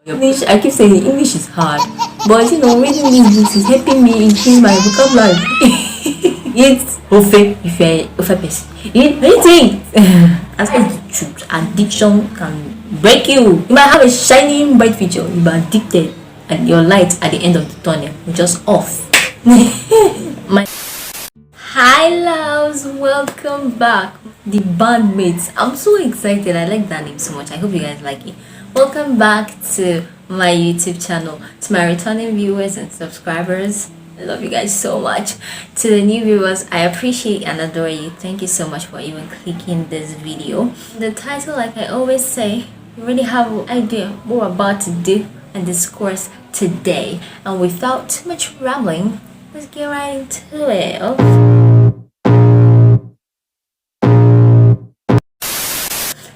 English, I keep saying English is hard, but reading these books is helping me increase my vocabulary. It's ofe if you're ofe person. Eat anything. As the truth, addiction can break you. You might have a shining bright future, you be addicted, and your light at the end of the tunnel will just off. My hi loves, welcome back, the bandmates. I'm so excited. I like that name so much. I hope you guys like it. Welcome back to my YouTube channel. To my returning viewers and subscribers, I love you guys so much. To the new viewers, I appreciate and adore you. Thank you so much for even clicking this video. The title, like I always say, you really have an idea what we're about to do and discourse today. And without too much rambling, let's get right into it. Okay.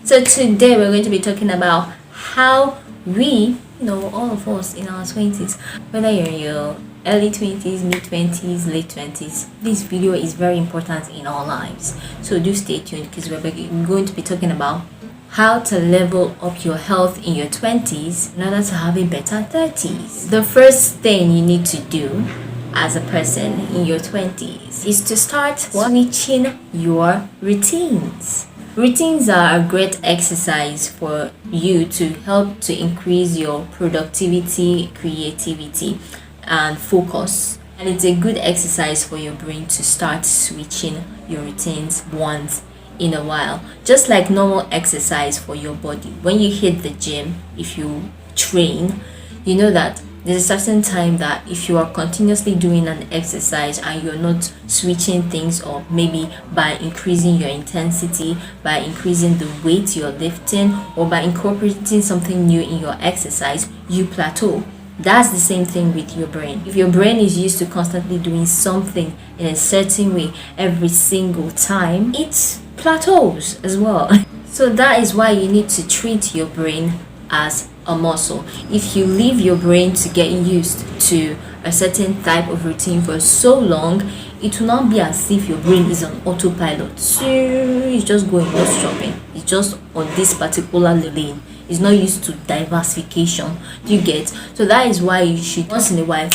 So today we're going to be talking about how we, all of us in our 20s, whether you're in your early 20s, mid 20s, late 20s, this video is very important in our lives. So do stay tuned because we're going to be talking about how to level up your health in your 20s in order to have a better 30s. The first thing you need to do as a person in your 20s is to start switching your routines. Routines are a great exercise for you to help to increase your productivity, creativity, and focus. And it's a good exercise for your brain to start switching your routines once in a while. Just like normal exercise for your body. When you hit the gym, if you train, you know that there's a certain time that if you are continuously doing an exercise and you're not switching things up, maybe by increasing your intensity, by increasing the weight you're lifting, or by incorporating something new in your exercise, you plateau. That's the same thing with your brain. If your brain is used to constantly doing something in a certain way every single time, it plateaus as well. So that is why you need to treat your brain as a muscle. If you leave your brain to get used to a certain type of routine for so long, it will not be as if your brain is on autopilot. So it's just going, not stopping. It's just on this particular lane. It's not used to diversification. Do you get? So that is why you should once in a while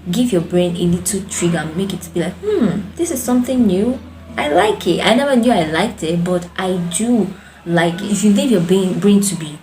give your brain a little trigger and make it be like, this is something new. I like it. I never knew I liked it, but I do like it. If you leave your brain to be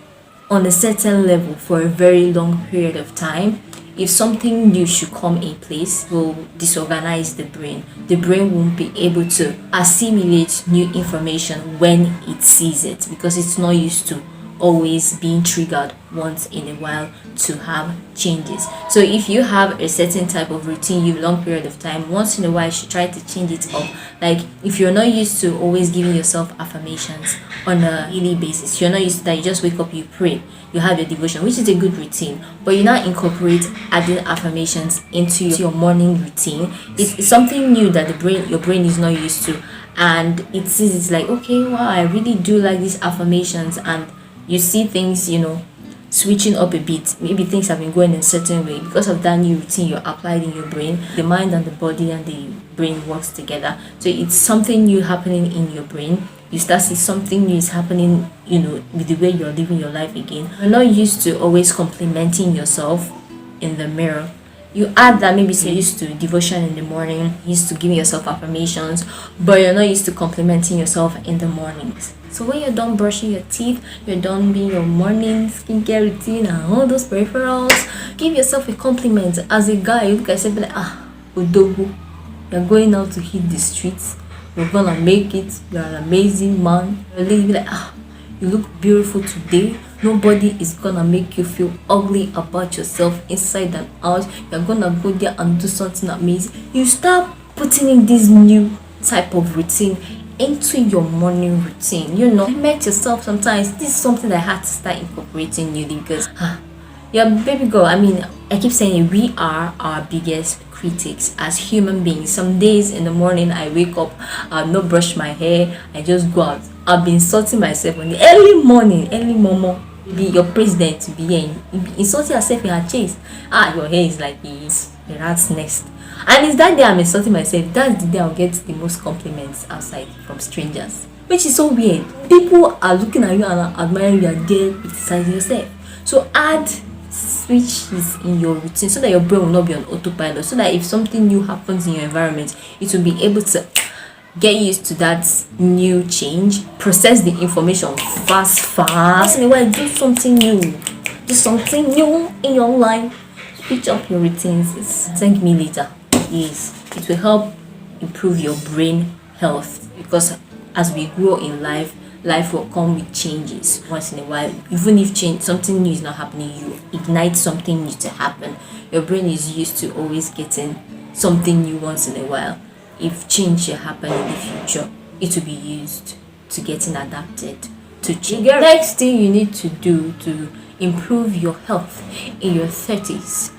on a certain level for a very long period of time, if something new should come in place, will disorganize the brain. The brain won't be able to assimilate new information when it sees it because it's not used to always being triggered once in a while to have changes. So if you have a certain type of routine, you long period of time, once in a while you should try to change it up. Like if you're not used to always giving yourself affirmations on a daily basis, you're not used to that, you just wake up, you pray, you have your devotion, which is a good routine, but you now incorporate adding affirmations into your morning routine. It's something new that your brain is not used to, and it sees, it's like, okay, wow, I really do like these affirmations, and you see things, switching up a bit. Maybe things have been going in a certain way because of that new routine you applied in your brain. The mind and the body and the brain works together. So it's something new happening in your brain. You start seeing something new is happening, with the way you're living your life again. You're not used to always complimenting yourself in the mirror. You add that, maybe you're used to devotion in the morning, used to giving yourself affirmations, but you're not used to complimenting yourself in the mornings. So when you're done brushing your teeth, you're done being your morning skincare routine and all those peripherals, give yourself a compliment. As a guy, you look at yourself like, Odogu, you're going out to hit the streets, you're gonna make it, you're an amazing man. You're like, you look beautiful today. Nobody is gonna make you feel ugly about yourself inside and out. You're gonna go there and do something amazing. You start putting in this new type of routine into your morning routine. You met yourself sometimes. This is something that I had to start incorporating newly because your baby girl, I keep saying we are our biggest critics as human beings. Some days in the morning I wake up, I'll not brush my hair, I just go out. I've been insulting myself in the early morning, early momo. Be your president to be here, you be insulting yourself in her chest. Your hair is like a rat's nest. And it's that day I'm insulting myself. That's the day I'll get the most compliments outside from strangers, which is so weird. People are looking at you and admiring you, are there criticizing yourself. So add switches in your routine so that your brain will not be on autopilot, so that if something new happens in your environment, it will be able to get used to that new change, process the information fast. Anyway, do something new. Do something new in your life. Switch up your routines. Thank me later. Yes, it will help improve your brain health, because as we grow in life, life will come with changes once in a while. Even if something new is not happening, you ignite something new to happen. Your brain is used to always getting something new once in a while. If change should happen in the future, it will be used to getting adapted to change. The next thing you need to do to improve your health in your 30s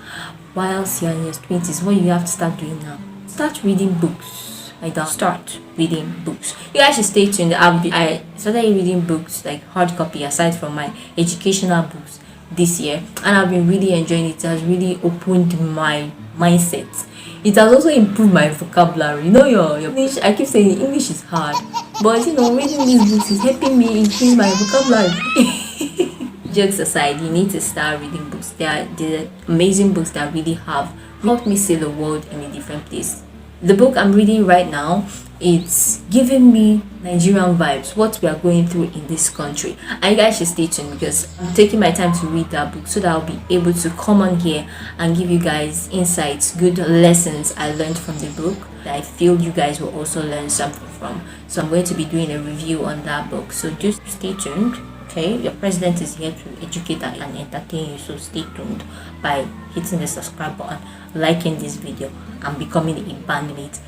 whilst you're in your 20s, what you have to start doing now, start reading books. Like that. Start reading books. You guys should stay tuned. I started reading books, like hard copy, aside from my educational books this year, and I've been really enjoying it. It has really opened my mindset. It has also improved my vocabulary. Your English, I keep saying English is hard, but reading these books is helping me increase my vocabulary. Jokes aside, you need to start reading books. They are the amazing books that really have helped me see the world in a different place. The book I'm reading right now, it's giving me Nigerian vibes, what we are going through in this country. And you guys should stay tuned, because I'm taking my time to read that book so that I'll be able to come on here and give you guys insights, good lessons I learned from the book that I feel you guys will also learn something from. So I'm going to be doing a review on that book, so just stay tuned. Okay, your president is here to educate and entertain you, so stay tuned by hitting the subscribe button, liking this video, and becoming a bandmate.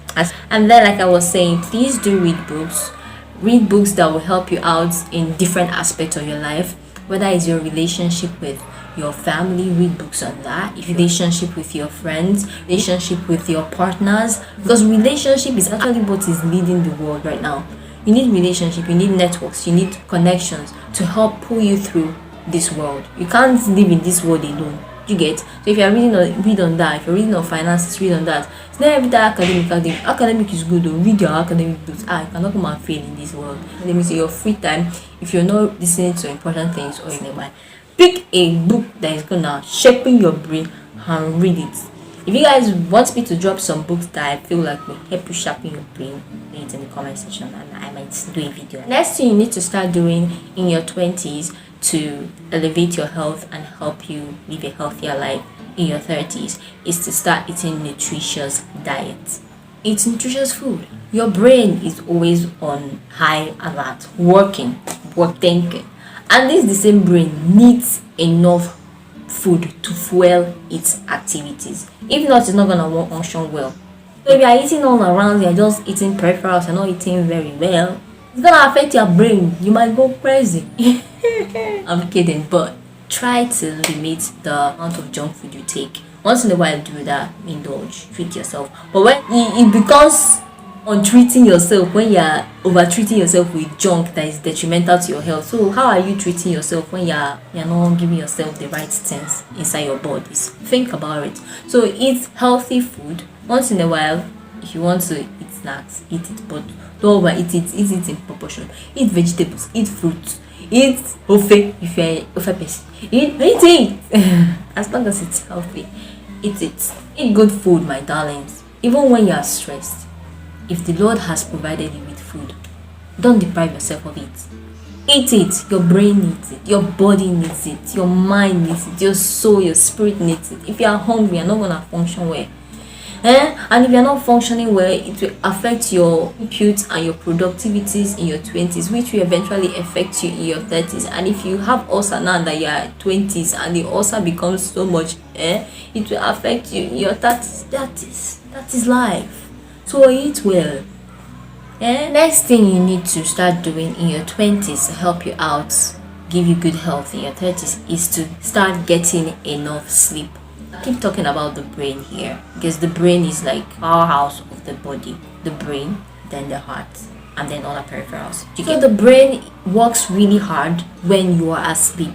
And then, like I was saying, please do read books. Read books that will help you out in different aspects of your life, whether it's your relationship with your family, read books on that. If relationship with your friends, relationship with your partners, because relationship is actually what is leading the world right now. You need relationship, you need networks, you need connections to help pull you through this world. You can't live in this world alone. You get? So if you're read on that. If you're reading on finances, read on that. It's not every time academic is good, though. Read your academic books. You cannot come and fail in this world. Let me say, your free time, if you're not listening to important things or in the mind, pick a book that is gonna sharpen your brain and read it. If you guys want me to drop some books that I feel like will help you sharpen your brain, leave it in the comment section and I might do a video. Next thing you need to start doing in your 20s to elevate your health and help you live a healthier life in your 30s is to start eating nutritious diet. Eat nutritious food. Your brain is always on high alert, working, thinking. And this the same brain needs enough food to fuel its activities. If not, it's not gonna function well. So if you are eating all around, you're just eating peripherals, you're not eating very well, it's gonna affect your brain. You might go crazy. I'm kidding, but try to limit the amount of junk food you take. Once in a while, do that. Indulge, treat yourself. But when it becomes on treating yourself, when you're over treating yourself with junk that is detrimental to your health, so how are you treating yourself when you're not giving yourself the right things inside your bodies? Think about it. So eat healthy food once in a while. If you want to eat snacks, eat it, but don't overeat it. Eat it in proportion. Eat vegetables, eat fruits, eat ofe if you're an ofe person. Eat it as long as it's healthy. Eat it. Eat good food, my darlings. Even when you are stressed, if the Lord has provided you with food, don't deprive yourself of it. Eat it. Your brain needs it. Your body needs it. Your mind needs it. Your soul, your spirit needs it. If you are hungry, you're not going to function well. And if you're not functioning well, it will affect your input and your productivities in your 20s, which will eventually affect you in your 30s. And if you have ulcer now that you are 20s and the ulcer becomes so much, it will affect you in your 30s. That is life. So eat well. Next thing you need to start doing in your 20s to help you out, give you good health in your 30s, is to start getting enough sleep. I keep talking about the brain here because the brain is like powerhouse of the body. The brain, then the heart, and then other peripherals. So the brain works really hard when you are asleep.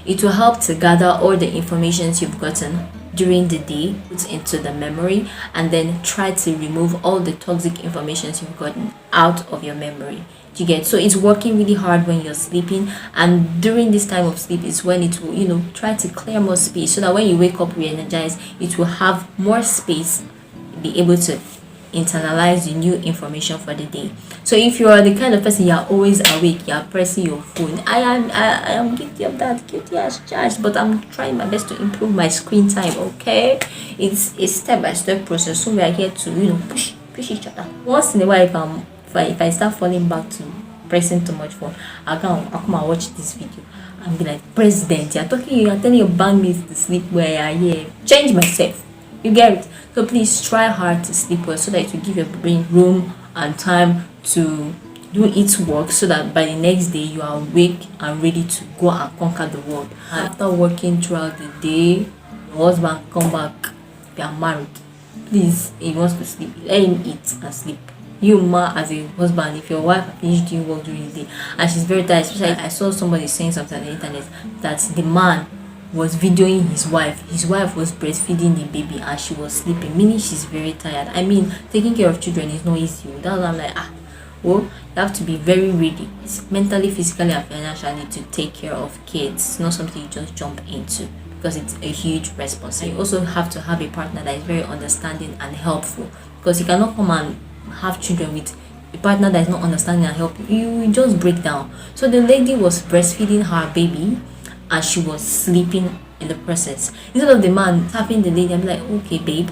It will help to gather all the information you've gotten during the day, put into the memory, and then try to remove all the toxic information you've gotten out of your memory. Do you get? So it's working really hard when you're sleeping, and during this time of sleep is when it will, try to clear more space so that when you wake up re-energized, it will have more space, be able to internalize the new information for the day. So if you are the kind of person, you are always awake, you are pressing your phone. I am guilty of that, guilty as charged, but I'm trying my best to improve my screen time. Okay, it's a step-by-step process, so we are here to push each other. Once in a while, if I start falling back to pressing too much phone, I'll come and watch this video and be like, President, you're telling your bandmates to sleep where you are here. Change myself. You get it? So please try hard to sleep well so that it will give your brain room and time to do its work, so that by the next day you are awake and ready to go and conquer the world. And after working throughout the day, your husband come back, you are married. Please, he wants to sleep, let him eat and sleep. You as a husband, if your wife finished doing work during the day and she's very tired, especially I saw somebody saying something on the internet that the man was videoing his wife was breastfeeding the baby and she was sleeping, meaning she's very tired. I mean, taking care of children is not easy. That's why I'm like, well, you have to be very ready. It's mentally, physically and financially to take care of kids. It's not something you just jump into because it's a huge responsibility. You also have to have a partner that is very understanding and helpful, because you cannot come and have children with a partner that is not understanding and helping. You will just break down. So the lady was breastfeeding her baby and she was sleeping in the process. Instead of the man tapping the lady and be like, okay babe,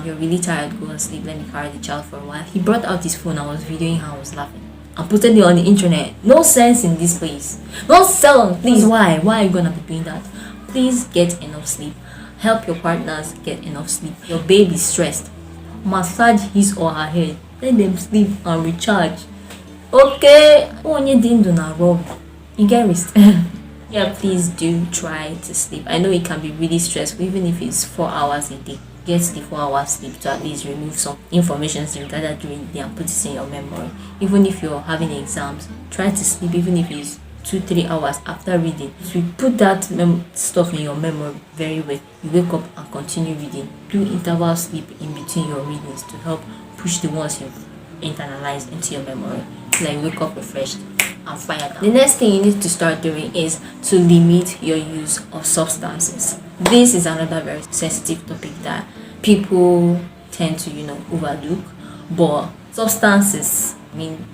you're really tired, go and sleep, let me carry the child for a while. He brought out his phone and was videoing her, I was laughing and putting it on the internet. No sense in this place. No selling, please. Why are you gonna be doing that? Please get enough sleep. Help your partners get enough sleep. Your baby stressed, massage his or her head, let them sleep and recharge. Okay, onye din do na rob, you get rest. Yeah, please do try to sleep. I know it can be really stressful, even if it's 4 hours a day. Get the 4 hours sleep to at least remove some information you gathered during the day and put it in your memory. Even if you're having exams, try to sleep, even if it's 2-3 hours after reading. So you put that stuff in your memory very well. You wake up and continue reading. Do interval sleep in between your readings to help push the ones you've internalized into your memory. So you wake up refreshed and fired down. The next thing you need to start doing is to limit your use of substances. This is another very sensitive topic that people tend to overlook, but substances, I mean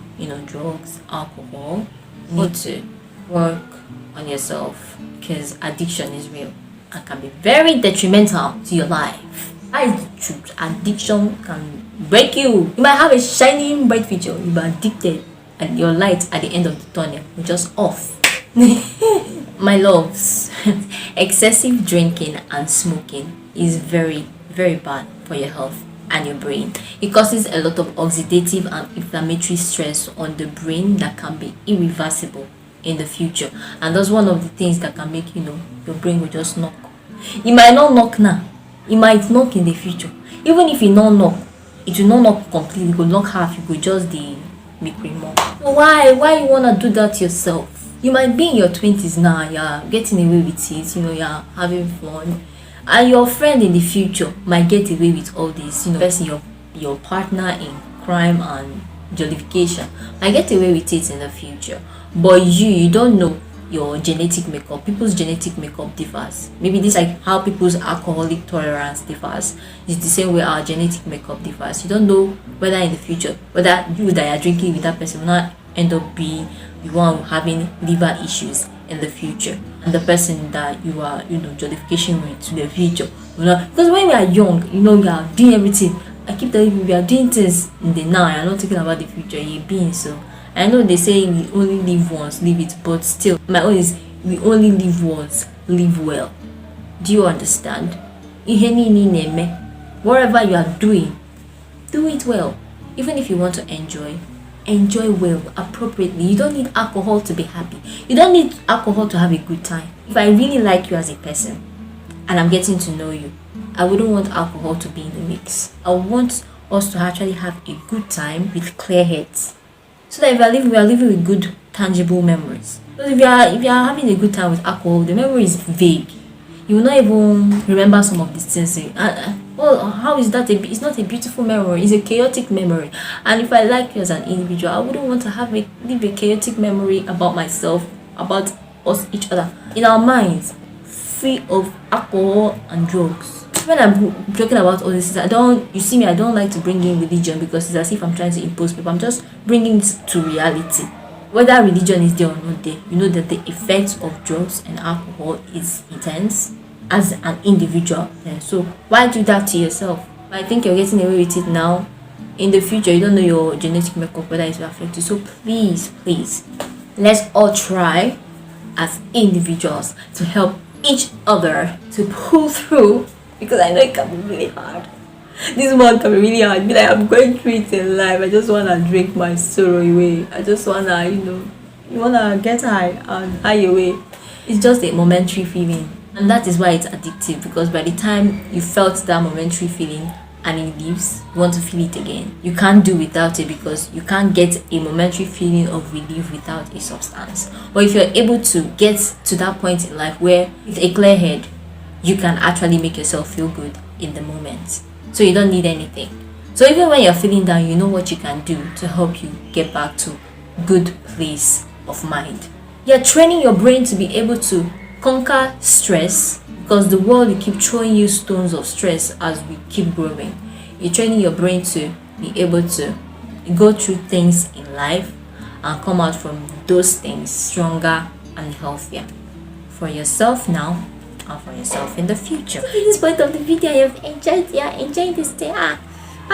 drugs, alcohol, you need to work on yourself, because addiction is real and can be very detrimental to your life. That is the truth. Addiction can break you. You might have a shining bright future, you'll be addicted and your light at the end of the tunnel will just off. My loves, excessive drinking and smoking is very, very bad for your health and your brain. It causes a lot of oxidative and inflammatory stress on the brain that can be irreversible in the future, and that's one of the things that can make your brain will just knock. It might not knock now, it might knock in the future. Even if it not knock, it will not knock completely, it will knock half, you could just make more. So why you wanna do that yourself? You might be in your 20s now, you're getting away with it, you're having fun, and your friend in the future might get away with all this, person your partner in crime and jollification might get away with it in the future, but you don't know your genetic makeup. People's genetic makeup differs. Maybe this like how people's alcoholic tolerance differs. It's the same way our genetic makeup differs. You don't know whether in the future, whether you that are drinking with that person will not end up being the one having liver issues in the future, and the person that you are jollification with in the future because when we are young, we are doing everything. I keep telling you, we are doing things in the now. I'm not thinking about the future. You're being so. I know they say we only live once, live it, but still, my own is we only live once, live well. Do you understand? Whatever you are doing, do it well. Even if you want to enjoy well, appropriately. You don't need alcohol to be happy. You don't need alcohol to have a good time. If I really like you as a person and I'm getting to know you, I wouldn't want alcohol to be in the mix. I want us to actually have a good time with clear heads, so that if we are living with good tangible memories. Because if you are having a good time with alcohol, the memory is vague. You will not even remember some of these things. Well, how is that it's not a beautiful memory, it's a chaotic memory. And if I like you as an individual, I wouldn't want to live a chaotic memory about myself, about us, each other, in our minds, free of alcohol and drugs. When I'm joking about all this, I don't like to bring in religion, because it's as if I'm trying to impose people. I'm just bringing it to reality. Whether religion is there or not there, you know that the effects of drugs and alcohol is intense as an individual. Yeah, so why do that to yourself? I think you're getting away with it now. In the future, you don't know your genetic makeup, whether it will affect you. So please, let's all try as individuals to help each other to pull through, because I know it can be really hard. This one can be really hard. Be like, I'm going through it in life. I just wanna drink my sorrow away. I just wanna, you wanna get high and high away. It's just a momentary feeling, and that is why it's addictive, because by the time you felt that momentary feeling and it leaves, you want to feel it again. You can't do without it, because you can't get a momentary feeling of relief without a substance. But if you're able to get to that point in life where, with a clear head, you can actually make yourself feel good in the moment, so you don't need anything. So even when you're feeling down, you know what you can do to help you get back to good place of mind. You're training your brain to be able to conquer stress, because the world will keep throwing you stones of stress as we keep growing. You're training your brain to be able to go through things in life and come out from those things stronger and healthier for yourself now and for yourself in the future. So at this point of the video, I have enjoyed this day. Why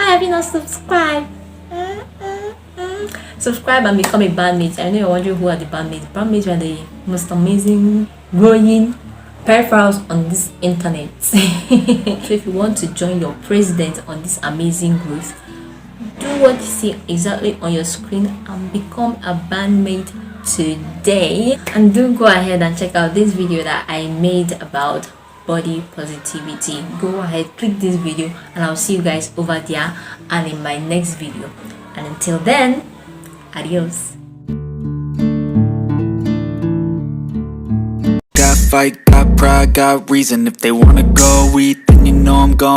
have you not subscribed? Subscribe and become a bandmate. I know you're wondering who are the bandmates. Bandmates are the most amazing, growing peripherals on this internet. So if you want to join your president on this amazing growth, do what you see exactly on your screen and become a bandmate today. And do go ahead and check out this video that I made about body positivity. Go ahead, click this video, and I'll see you guys over there and in my next video. And until then, adios. Got fight, got pride, got reason. If they wanna go eat, then you know I'm gone.